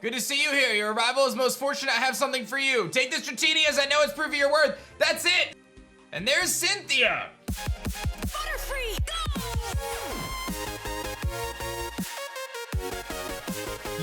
Good to see you here. Your arrival is most fortunate. I have something for you. Take this Dratini as I know it's proof of your worth. That's it. And there's Cynthia. Butterfree, go!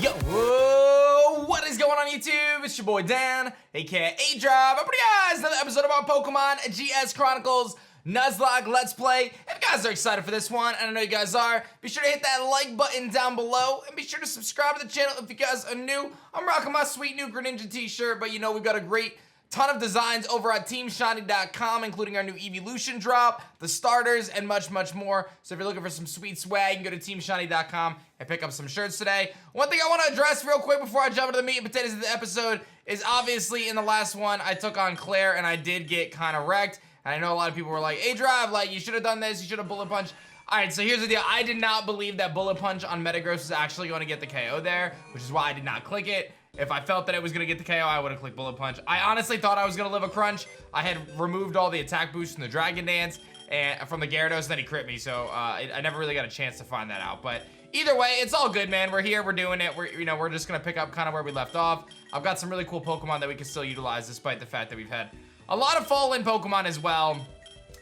Yo, whoa, what is going on YouTube? It's your boy Dan, aka aDrive. I'm pretty guys, another episode about Pokemon GS Chronicles Nuzlocke Let's Play. If you guys are excited for this one, and I know you guys are, be sure to hit that like button down below, and be sure to subscribe to the channel if you guys are new. I'm rocking my sweet new Greninja t-shirt, but you know we've got a great ton of designs over at TeamShiny.com, including our new Evolution drop, the starters, and much, much more. So if you're looking for some sweet swag, you can go to TeamShiny.com and pick up some shirts today. One thing I want to address real quick before I jump into the meat and potatoes of the episode is obviously in the last one, I took on Claire, and I did get kind of wrecked. And I know a lot of people were like, aDrive, like, you should have done this, you should have Bullet Punch. All right, so here's the deal. I did not believe that Bullet Punch on Metagross was actually going to get the KO there, which is why I did not click it. If I felt that it was going to get the KO, I would have clicked Bullet Punch. I honestly thought I was going to live a crunch. I had removed all the attack boosts from the Dragon Dance and from the Gyarados, and then he crit me, so I never really got a chance to find that out. But either way, it's all good, man. We're here, we're doing it. We're just going to pick up kind of where we left off. I've got some really cool Pokemon that we can still utilize, despite the fact that we've had a lot of fall-in Pokemon as well.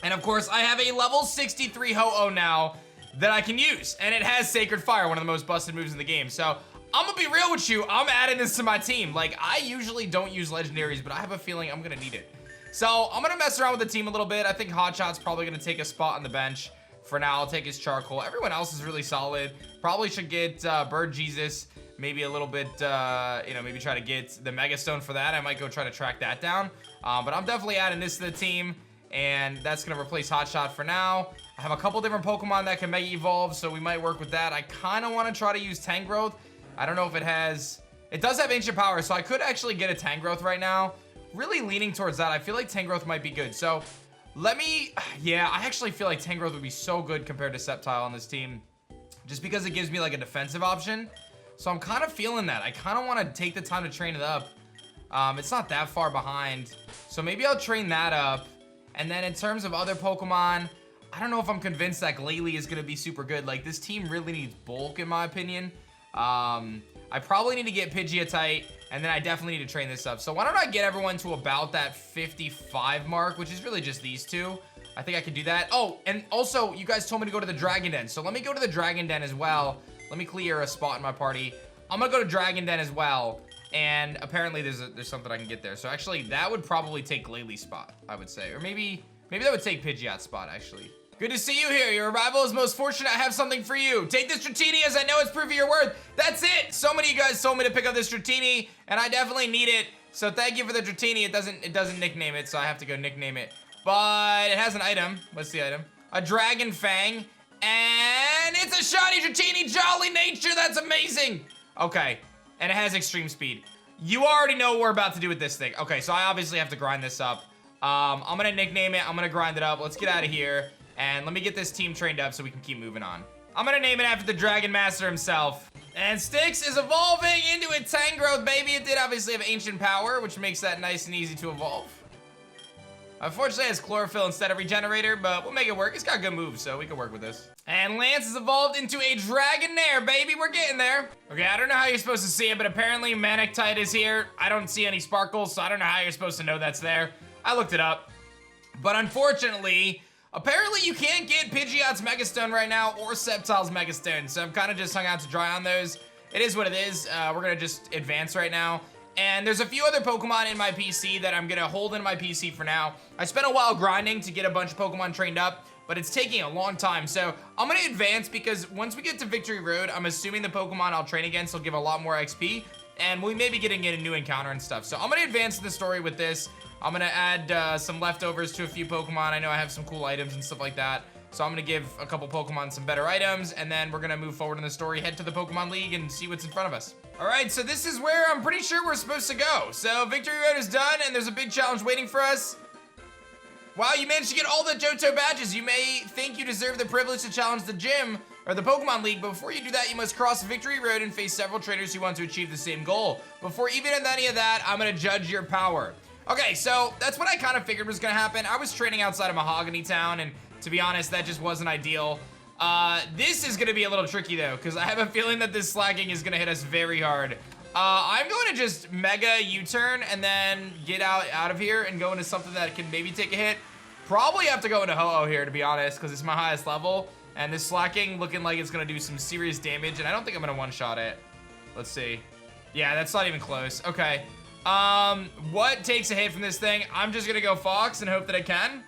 And of course, I have a level 63 Ho-Oh now that I can use, and it has Sacred Fire, one of the most busted moves in the game. So I'm gonna be real with you, I'm adding this to my team. Like, I usually don't use legendaries, but I have a feeling I'm gonna need it. So I'm gonna mess around with the team a little bit. I think Hotshot's probably gonna take a spot on the bench. For now, I'll take his Charcoal. Everyone else is really solid. Probably should get Bird Jesus, maybe a little bit, maybe try to get the Mega Stone for that. I might go try to track that down. But I'm definitely adding this to the team, and that's gonna replace Hotshot for now. I have a couple different Pokemon that can Mega Evolve, so we might work with that. I kind of want to try to use Tangrowth. I don't know if it has... It does have Ancient Power, so I could actually get a Tangrowth right now. Really leaning towards that. I feel like Tangrowth might be good. So, let me... Yeah, I actually feel like Tangrowth would be so good compared to Sceptile on this team. Just because it gives me, like, a defensive option. So, I'm kind of feeling that. I kind of want to take the time to train it up. It's not that far behind. So, maybe I'll train that up. And then in terms of other Pokemon... I don't know if I'm convinced that Glalie is going to be super good. Like, this team really needs bulk, in my opinion. I probably need to get Pidgeotite, and then I definitely need to train this up. So why don't I get everyone to about that 55 mark, which is really just these two. I think I can do that. Oh, and also, you guys told me to go to the Dragon Den. So let me go to the Dragon Den as well. Let me clear a spot in my party. I'm going to go to Dragon Den as well. And apparently there's something I can get there. So actually, that would probably take Glalie's spot, I would say. Or maybe that would take Pidgeot's spot, actually. Good to see you here. Your arrival is most fortunate. I have something for you. Take this Dratini as I know it's proof of your worth. That's it. So many of you guys told me to pick up this Dratini, and I definitely need it. So thank you for the Dratini. It doesn't nickname it, so I have to go nickname it. But it has an item. What's the item? A Dragon Fang. And it's a shiny Dratini. Jolly Nature. That's amazing. Okay. And it has extreme speed. You already know what we're about to do with this thing. Okay, so I obviously have to grind this up. I'm going to nickname it. I'm going to grind it up. Let's get out of here. And let me get this team trained up so we can keep moving on. I'm gonna name it after the Dragon Master himself. And Styx is evolving into a Tangrowth, baby. It did obviously have Ancient Power, which makes that nice and easy to evolve. Unfortunately, it has Chlorophyll instead of Regenerator, but we'll make it work. It's got good moves, so we can work with this. And Lance is evolved into a Dragonair, baby. We're getting there. Okay, I don't know how you're supposed to see it, but apparently Manectite is here. I don't see any sparkles, so I don't know how you're supposed to know that's there. I looked it up. But unfortunately... Apparently, you can't get Pidgeot's Mega Stone right now or Sceptile's Mega Stone, so I'm kind of just hung out to dry on those. It is what it is. We're going to just advance right now. And there's a few other Pokemon in my PC that I'm going to hold in my PC for now. I spent a while grinding to get a bunch of Pokemon trained up, but it's taking a long time. So I'm going to advance because once we get to Victory Road, I'm assuming the Pokemon I'll train against will give a lot more XP. And we may be getting in a new encounter and stuff. So I'm going to advance the story with this. I'm going to add some leftovers to a few Pokemon. I know I have some cool items and stuff like that. So I'm going to give a couple Pokemon some better items. And then we're going to move forward in the story, head to the Pokemon League, and see what's in front of us. All right, so this is where I'm pretty sure we're supposed to go. So Victory Road is done, and there's a big challenge waiting for us. Wow, you managed to get all the Johto badges. You may think you deserve the privilege to challenge the gym or the Pokemon League, but before you do that, you must cross Victory Road and face several trainers who want to achieve the same goal. Before even any of that, I'm going to judge your power. Okay, so that's what I kind of figured was going to happen. I was training outside of Mahogany Town, and to be honest, that just wasn't ideal. This is going to be a little tricky, though, because I have a feeling that this slacking is going to hit us very hard. I'm going to just mega U-turn and then get out of here and go into something that can maybe take a hit. Probably have to go into Ho-Oh here, to be honest, because it's my highest level. And this slacking looking like it's going to do some serious damage, and I don't think I'm going to one-shot it. Let's see. Yeah, that's not even close. Okay. What takes a hit from this thing? I'm just going to go Fox and hope that I can.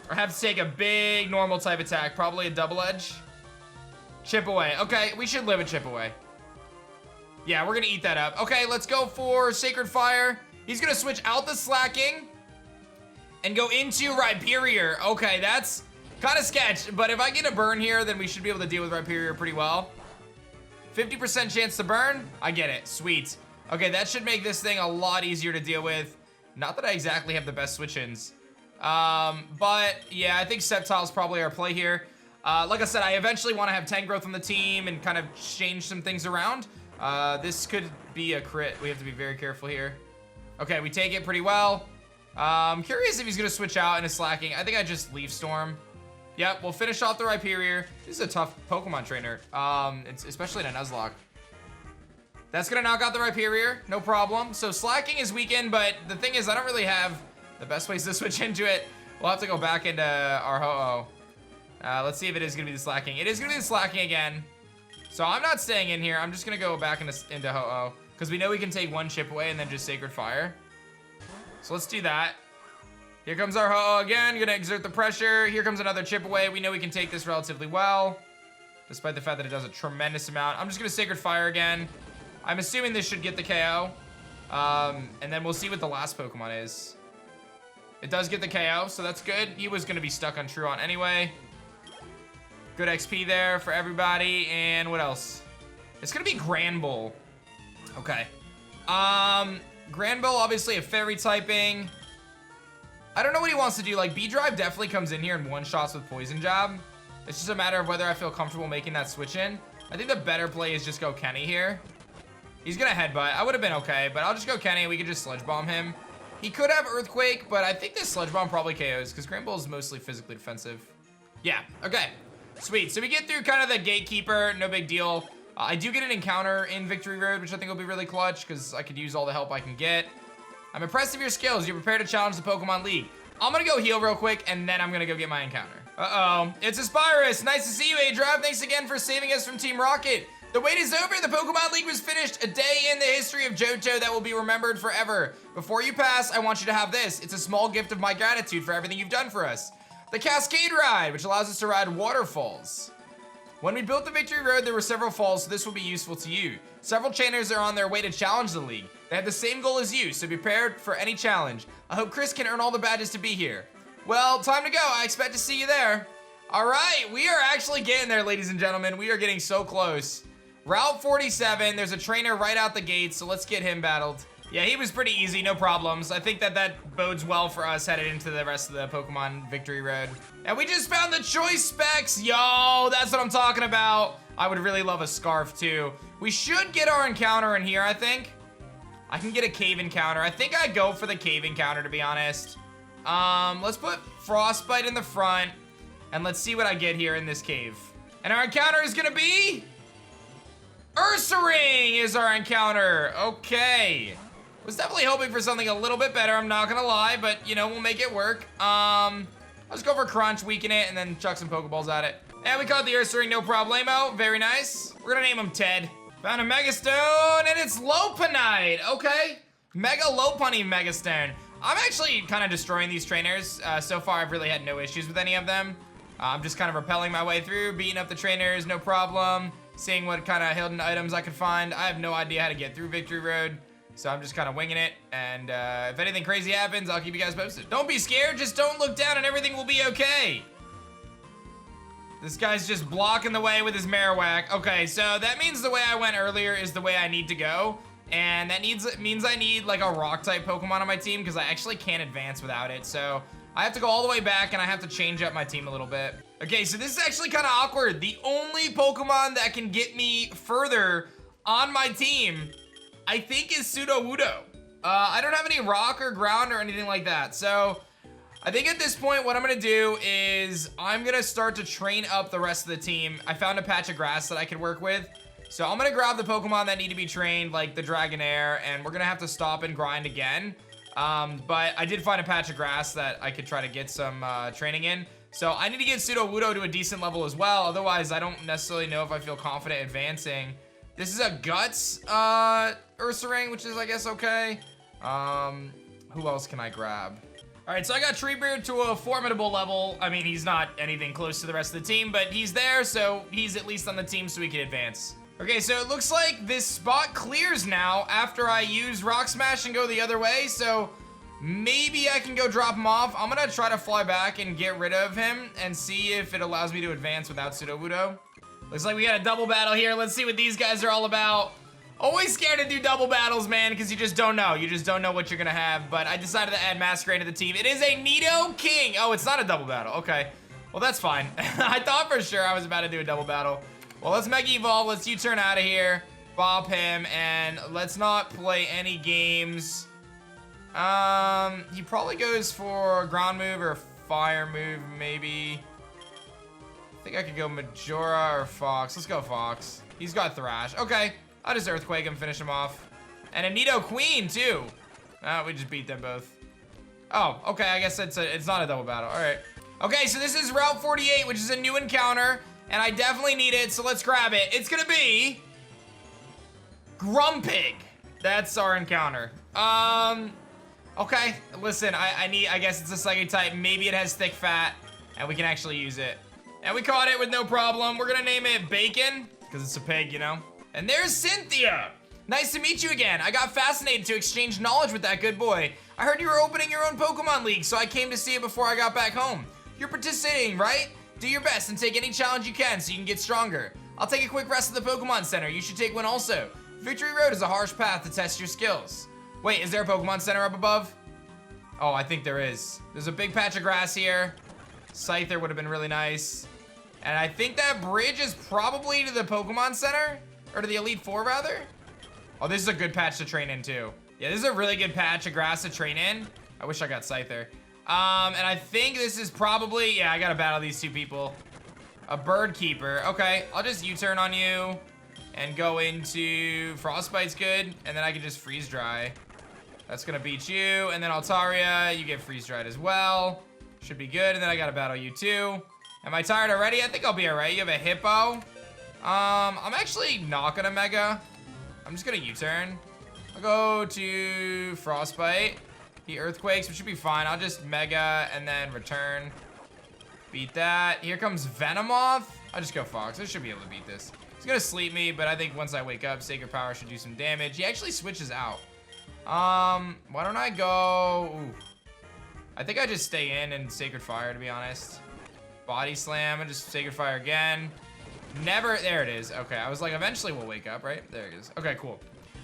Or have to take a big normal type attack. Probably a double edge. Chip away. Okay, we should live a chip away. Yeah, we're going to eat that up. Okay, let's go for Sacred Fire. He's going to switch out the slacking and go into Rhyperior. Okay, that's kind of sketch, but if I get a burn here, then we should be able to deal with Rhyperior pretty well. 50% chance to burn. I get it. Sweet. Okay, that should make this thing a lot easier to deal with. Not that I exactly have the best switch-ins. But yeah, I think Sceptile's probably our play here. Like I said, I eventually want to have 10 growth on the team and kind of change some things around. This could be a crit. We have to be very careful here. Okay, we take it pretty well. I'm curious if he's gonna switch out into slacking. I think I just Leaf Storm. Yep, we'll finish off the Rhyperior. This is a tough Pokemon trainer, it's especially in a Nuzlocke. That's gonna knock out the Rhyperior, no problem. So slacking is weakened, but the thing is I don't really have the best ways to switch into it. We'll have to go back into our Ho-Oh. Let's see if it is gonna be the slacking. It is gonna be the slacking again. So I'm not staying in here. I'm just gonna go back into Ho-Oh, because we know we can take one chip away and then just Sacred Fire. So let's do that. Here comes our Ho-Oh again, gonna exert the pressure. Here comes another chip away. We know we can take this relatively well, despite the fact that it does a tremendous amount. I'm just gonna Sacred Fire again. I'm assuming this should get the KO. And then we'll see what the last Pokemon is. It does get the KO, so that's good. He was gonna be stuck on Truant anyway. Good XP there for everybody. And what else? It's gonna be Granbull. Okay. Granbull, obviously a fairy typing. I don't know what he wants to do. Like, B-Drive definitely comes in here and one-shots with Poison Jab. It's just a matter of whether I feel comfortable making that switch in. I think the better play is just go Kenny here. He's gonna Headbutt. I would have been okay, but I'll just go Kenny. We could just Sludge Bomb him. He could have Earthquake, but I think this Sludge Bomb probably KOs because Granbull is mostly physically defensive. Yeah, okay. Sweet. So we get through kind of the Gatekeeper. No big deal. I do get an encounter in Victory Road, which I think will be really clutch because I could use all the help I can get. I'm impressed with your skills. You're prepared to challenge the Pokemon League. I'm gonna go heal real quick, and then I'm gonna go get my encounter. Uh-oh. It's Aspirus. Nice to see you, aDrive. Thanks again for saving us from Team Rocket. The wait is over. The Pokemon League was finished. A day in the history of Johto that will be remembered forever. Before you pass, I want you to have this. It's a small gift of my gratitude for everything you've done for us. The Cascade Ride, which allows us to ride waterfalls. When we built the Victory Road, there were several falls, so this will be useful to you. Several trainers are on their way to challenge the league. They have the same goal as you, so be prepared for any challenge. I hope Chris can earn all the badges to be here. Well, time to go. I expect to see you there. All right, we are actually getting there, ladies and gentlemen. We are getting so close. Route 47, there's a trainer right out the gate, so let's get him battled. Yeah, he was pretty easy, no problems. I think that bodes well for us headed into the rest of the Pokemon Victory Road. And we just found the choice specs. Yo, that's what I'm talking about. I would really love a Scarf too. We should get our encounter in here, I think. I can get a cave encounter. I think I'd go for the cave encounter, to be honest. Let's put Frostbite in the front, and let's see what I get here in this cave. And our encounter is gonna be... Ursaring is our encounter. Okay. Was definitely hoping for something a little bit better, I'm not gonna lie, but you know, we'll make it work. Let's go for Crunch, weaken it, and then chuck some Pokeballs at it. And we caught the Ursaring, no problemo. Very nice. We're gonna name him Ted. Found a Megastone, and it's Lopunite. Okay. Mega Lopunny Megastone. I'm actually kind of destroying these trainers. So far, I've really had no issues with any of them. I'm just kind of repelling my way through, beating up the trainers, no problem. Seeing what kind of hidden items I could find. I have no idea how to get through Victory Road. So I'm just kind of winging it, and if anything crazy happens, I'll keep you guys posted. Don't be scared, just don't look down and everything will be okay. This guy's just blocking the way with his Marowak. Okay, so that means the way I went earlier is the way I need to go, and that means I need like a Rock-type Pokemon on my team because I actually can't advance without it, so I have to go all the way back and I have to change up my team a little bit. Okay, so this is actually kind of awkward. The only Pokemon that can get me further on my team, I think, is Sudowoodo. I don't have any rock or ground or anything like that. So I think at this point, what I'm gonna do is I'm gonna start to train up the rest of the team. I found a patch of grass that I could work with. So I'm gonna grab the Pokemon that need to be trained, like the Dragonair, and we're gonna have to stop and grind again. But I did find a patch of grass that I could try to get some training in. So I need to get Sudowoodo to a decent level as well. Otherwise, I don't necessarily know if I feel confident advancing. This is a Guts Ursaring, which is, I guess, okay. Who else can I grab? All right, so I got Treebeard to a formidable level. I mean, he's not anything close to the rest of the team, but he's there, so he's at least on the team so we can advance. Okay, so it looks like this spot clears now after I use Rock Smash and go the other way, so maybe I can go drop him off. I'm gonna try to fly back and get rid of him and see if it allows me to advance without Sudowoodo. Looks like we got a double battle here. Let's see what these guys are all about. Always scared to do double battles, man, because you just don't know. You just don't know what you're gonna have, but I decided to add Masquerade to the team. It is a Nidoking. Oh, it's not a double battle. Okay. Well, that's fine. I thought for sure I was about to do a double battle. Well, let's Mega Evolve. Let's U-turn out of here. Bop him, and let's not play any games. He probably goes for ground move or fire move, maybe. I think I could go Majora or Fox. Let's go Fox. He's got Thrash. Okay. I'll just Earthquake him, finish him off. And a Nidoqueen, too. We just beat them both. Oh, okay, I guess it's not a double battle. All right. Okay, so this is Route 48, which is a new encounter, and I definitely need it, so let's grab it. It's gonna be Grumpig. That's our encounter. Okay, listen, I guess it's a Psychic type. Maybe it has thick fat, and we can actually use it. And we caught it with no problem. We're gonna name it Bacon, because it's a pig, you know? And there's Cynthia! Nice to meet you again. I got fascinated to exchange knowledge with that good boy. I heard you were opening your own Pokemon League, so I came to see it before I got back home. You're participating, right? Do your best and take any challenge you can so you can get stronger. I'll take a quick rest at the Pokemon Center. You should take one also. Victory Road is a harsh path to test your skills. Wait, is there a Pokemon Center up above? Oh, I think there is. There's a big patch of grass here. Scyther would have been really nice. And I think that bridge is probably to the Pokemon Center. Or to the Elite Four, rather? Oh, this is a good patch to train in, too. Yeah, this is a really good patch of grass to train in. I wish I got Scyther. And I think this is probably... Yeah, I gotta battle these two people. A Bird Keeper. Okay, I'll just U-turn on you. And go into... Frostbite's good. And then I can just Freeze Dry. That's gonna beat you. And then Altaria, you get Freeze Dried as well. Should be good. And then I gotta battle you, too. Am I tired already? I think I'll be alright. You have a Hippo. I'm actually not gonna Mega. I'm just gonna U-turn. I'll go to Frostbite. He Earthquakes, which should be fine. I'll just Mega and then return. Beat that. Here comes Venomoth. I'll just go Fox. I should be able to beat this. He's gonna sleep me, but I think once I wake up, Sacred Power should do some damage. He actually switches out. Why don't I go... Ooh. I think I just stay in and Sacred Fire, to be honest. Body Slam and just Sacred Fire again. Never, there it is. Okay, I was like, eventually we'll wake up, right? There it is. Okay, cool.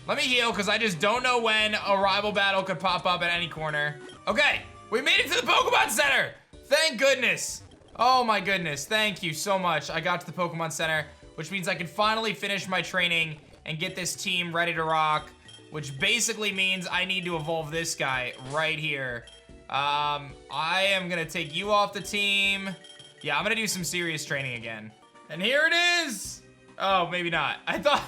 Let me heal, because I just don't know when a rival battle could pop up at any corner. Okay, we made it to the Pokemon Center. Thank goodness. Oh my goodness, thank you so much. I got to the Pokemon Center, which means I can finally finish my training and get this team ready to rock, which basically means I need to evolve this guy right here. I am gonna take you off the team. Yeah, I'm gonna do some serious training again. And here it is! Oh, maybe not. I thought,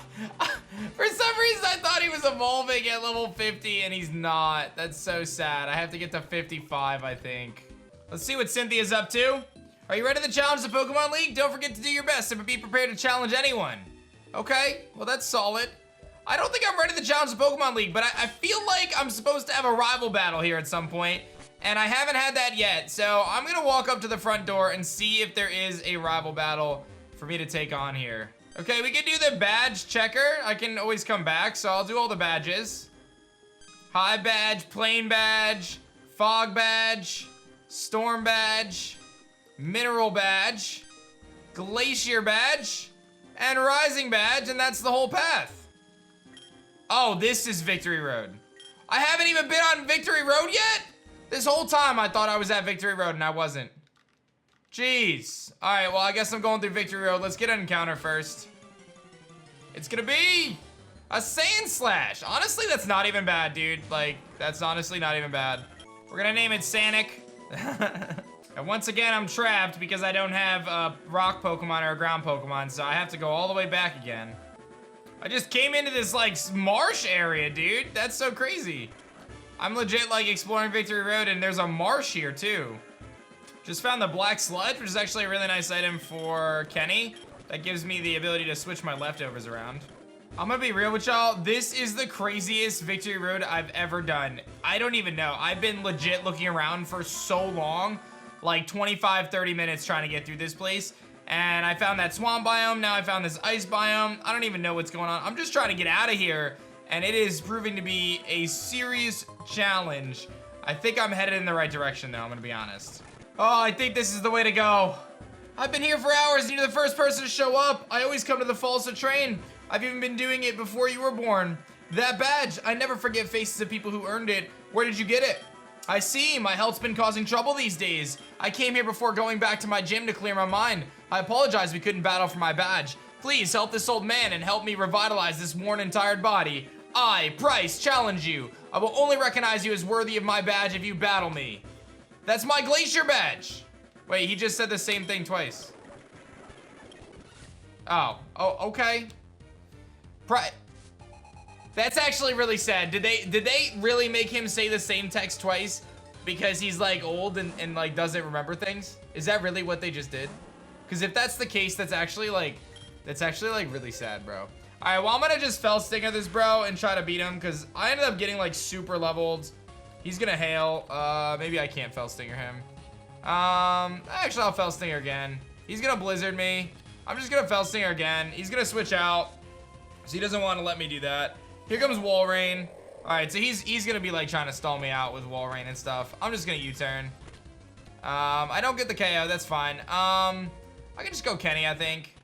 for some reason I thought he was evolving at level 50 and he's not. That's so sad. I have to get to 55, I think. Let's see what Cynthia's up to. Are you ready to challenge the Pokemon League? Don't forget to do your best and be prepared to challenge anyone. Okay, well that's solid. I don't think I'm ready to challenge the Pokemon League, but I feel like I'm supposed to have a rival battle here at some point. And I haven't had that yet, so I'm gonna walk up to the front door and see if there is a rival battle for me to take on here. Okay, we can do the badge checker. I can always come back, so I'll do all the badges. High badge, plain badge, fog badge, storm badge, mineral badge, glacier badge, and rising badge, and that's the whole path. Oh, this is Victory Road. I haven't even been on Victory Road yet? This whole time I thought I was at Victory Road and I wasn't. Jeez. All right, well, I guess I'm going through Victory Road. Let's get an encounter first. It's gonna be a Sand Slash. Honestly, that's not even bad, dude. Like, that's honestly not even bad. We're gonna name it Sanic. And once again, I'm trapped because I don't have a rock Pokemon or a ground Pokemon, so I have to go all the way back again. I just came into this like marsh area, dude. That's so crazy. I'm legit like exploring Victory Road and there's a marsh here too. Just found the black sludge, which is actually a really nice item for Kenny. That gives me the ability to switch my leftovers around. I'm gonna be real with y'all. This is the craziest Victory Road I've ever done. I don't even know. I've been legit looking around for so long, like 25, 30 minutes trying to get through this place. And I found that swamp biome. Now I found this ice biome. I don't even know what's going on. I'm just trying to get out of here. And it is proving to be a serious challenge. I think I'm headed in the right direction though, I'm gonna be honest. Oh, I think this is the way to go. I've been here for hours and you're the first person to show up. I always come to the falls to train. I've even been doing it before you were born. That badge, I never forget faces of people who earned it. Where did you get it? I see, my health's been causing trouble these days. I came here before going back to my gym to clear my mind. I apologize we couldn't battle for my badge. Please help this old man and help me revitalize this worn and tired body. I, Pryce, challenge you. I will only recognize you as worthy of my badge if you battle me. That's my glacier badge. Wait, he just said the same thing twice. Oh, okay. That's actually really sad. Did they really make him say the same text twice because he's like old and like doesn't remember things? Is that really what they just did? Because if that's the case, that's actually like really sad, bro. All right, well, I'm gonna just fell stinger this bro and try to beat him because I ended up getting like super leveled. He's gonna hail. Maybe I can't fell stinger him. Actually, I'll fell stinger again. He's gonna blizzard me. I'm just gonna fell stinger again. He's gonna switch out. So he doesn't want to let me do that. Here comes wall rain. All right, so he's gonna be like trying to stall me out with wall rain and stuff. I'm just gonna U-turn. I don't get the KO. That's fine. I can just go Kenny. I think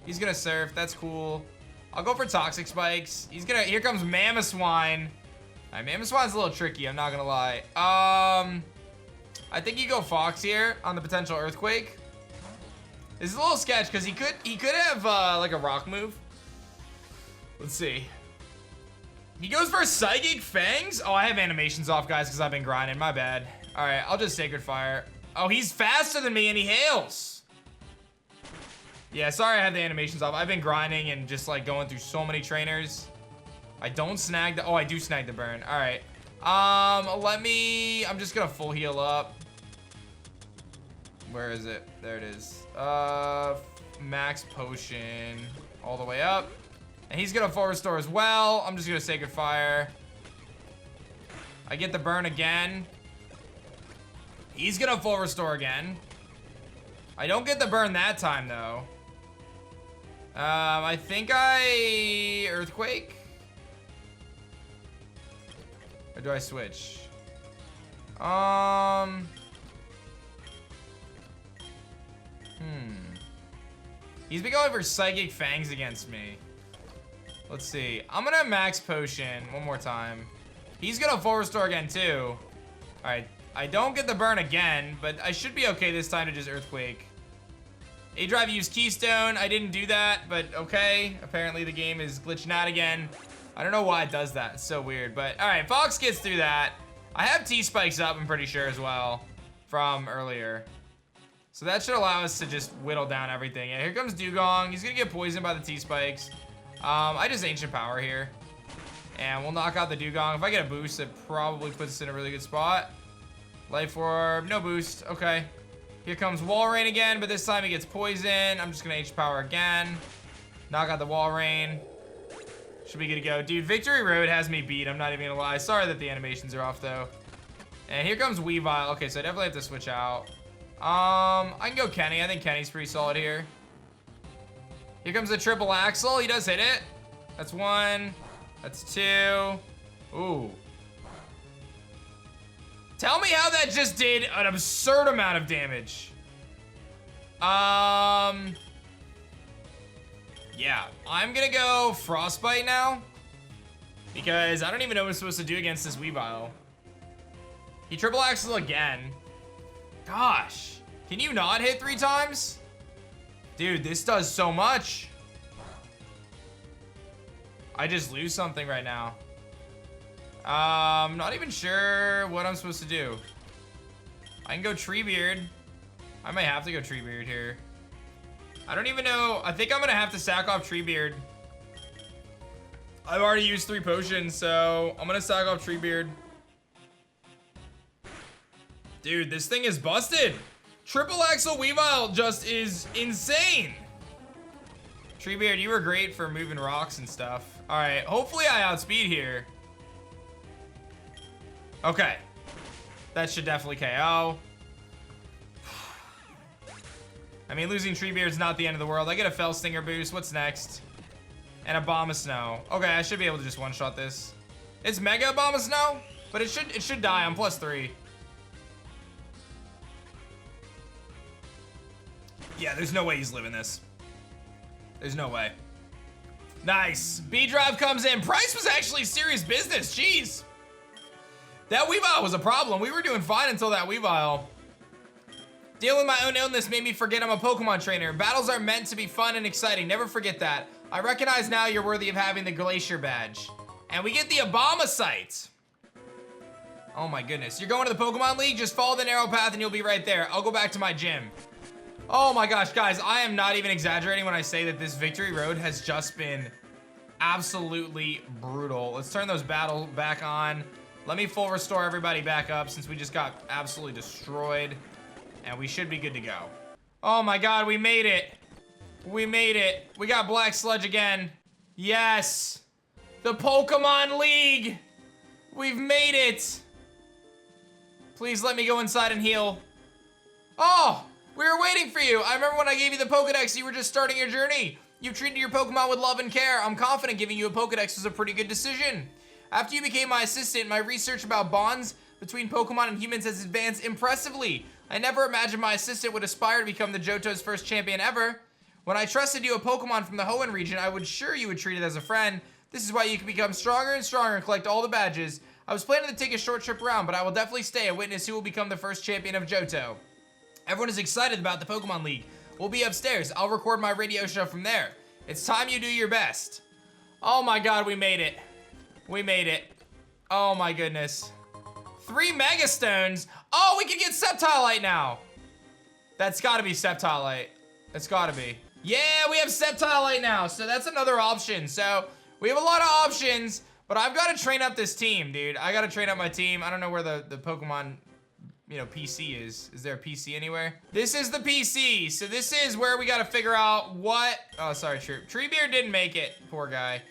he's gonna surf. That's cool. I'll go for toxic spikes. He's gonna. Here comes Mamoswine. All right, Mamoswine's a little tricky. I'm not gonna lie. I think you go Fox here on the potential earthquake. This is a little sketch because he could have like a rock move. Let's see. He goes for Psychic Fangs? Oh, I have animations off, guys, because I've been grinding. My bad. All right, I'll just Sacred Fire. Oh, he's faster than me, and he hails. Yeah, sorry I had the animations off. I've been grinding and just, like, going through so many trainers. I don't snag the... Oh, I do snag the burn. All right. I'm just going to full heal up. Where is it? There it is. Max Potion all the way up. And he's gonna full restore as well. I'm just gonna Sacred Fire. I get the burn again. He's gonna full restore again. I don't get the burn that time though. I think I Earthquake. Or do I switch? He's been going for Psychic Fangs against me. Let's see. I'm gonna Max Potion one more time. He's gonna full restore again too. All right. I don't get the burn again, but I should be okay this time to just Earthquake. aDrive used Keystone. I didn't do that, but okay. Apparently the game is glitching out again. I don't know why it does that. It's so weird, but all right. Fox gets through that. I have T-Spikes up, I'm pretty sure as well, from earlier. So that should allow us to just whittle down everything. Yeah, here comes Dugong. He's gonna get poisoned by the T-Spikes. I just Ancient Power here. And we'll knock out the Dugong. If I get a boost, it probably puts us in a really good spot. Life Orb, no boost. Okay. Here comes Wall Rain again, but this time he gets poisoned. I'm just gonna H Power again. Knock out the Wall Rain. Should be good to go. Dude, Victory Road has me beat. I'm not even gonna lie. Sorry that the animations are off, though. And here comes Weavile. Okay, so I definitely have to switch out. I can go Kenny. I think Kenny's pretty solid here. Here comes the triple axle. He does hit it. That's one. That's two. Ooh. Tell me how that just did an absurd amount of damage. Yeah, I'm gonna go Frostbite now. Because I don't even know what I'm supposed to do against this Weavile. He triple axle again. Gosh. Can you not hit 3 times? Dude, this does so much. I just lose something right now. Not even sure what I'm supposed to do. I can go Treebeard. I might have to go Treebeard here. I don't even know. I think I'm gonna have to sack off Treebeard. I've already used 3 potions, so I'm gonna sack off Treebeard. Dude, this thing is busted. Triple Axle Weavile just is insane. Treebeard, you were great for moving rocks and stuff. All right, hopefully I outspeed here. Okay. That should definitely KO. I mean, losing Treebeard's not the end of the world. I get a Fell Stinger boost. What's next? And a Bomb of Snow. Okay, I should be able to just one-shot this. It's Mega Bomb of Snow, but it should die. I'm +3. Yeah, there's no way he's living this. There's no way. Nice. B-Drive comes in. Pryce was actually serious business. Jeez. That Weavile was a problem. We were doing fine until that Weavile. Dealing with my own illness made me forget I'm a Pokemon trainer. Battles are meant to be fun and exciting. Never forget that. I recognize now you're worthy of having the Glacier Badge. And we get the Abomasite. Oh my goodness. You're going to the Pokemon League? Just follow the narrow path and you'll be right there. I'll go back to my gym. Oh my gosh, guys. I am not even exaggerating when I say that this Victory Road has just been absolutely brutal. Let's turn those battles back on. Let me full restore everybody back up since we just got absolutely destroyed. And we should be good to go. Oh my god, we made it. We made it. We got Black Sludge again. Yes. The Pokemon League. We've made it. Please let me go inside and heal. Oh, we were waiting for you. I remember when I gave you the Pokedex, you were just starting your journey. You've treated your Pokemon with love and care. I'm confident giving you a Pokedex was a pretty good decision. After you became my assistant, my research about bonds between Pokemon and humans has advanced impressively. I never imagined my assistant would aspire to become the Johto's first champion ever. When I trusted you a Pokemon from the Hoenn region, I was sure you would treat it as a friend. This is why you can become stronger and stronger and collect all the badges. I was planning to take a short trip around, but I will definitely stay and witness who will become the first champion of Johto. Everyone is excited about the Pokemon League. We'll be upstairs. I'll record my radio show from there. It's time you do your best. Oh my god, we made it. We made it. Oh my goodness. 3 Mega Stones. Oh, we can get Sceptilite now. That's gotta be Sceptilite. That's gotta be. Yeah, we have Sceptilite now, so that's another option. So we have a lot of options, but I've got to train up this team, dude. I got to train up my team. I don't know where the Pokemon, you know, PC is. Is there a PC anywhere? This is the PC. So this is where we got to figure out what, oh, sorry, Treebeard didn't make it, poor guy.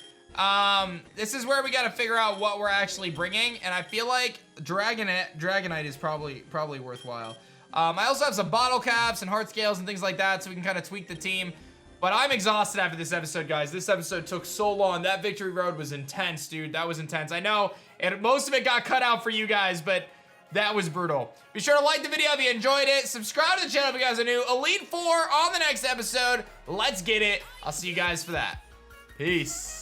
This is where we got to figure out what we're actually bringing, and I feel like Dragonite is probably worthwhile. I also have some bottle caps and heart scales and things like that, so we can kind of tweak the team. But I'm exhausted after this episode, guys. This episode took so long. That Victory Road was intense, dude. That was intense. I know, and most of it got cut out for you guys, but that was brutal. Be sure to like the video if you enjoyed it. Subscribe to the channel if you guys are new. Elite Four on the next episode. Let's get it. I'll see you guys for that. Peace.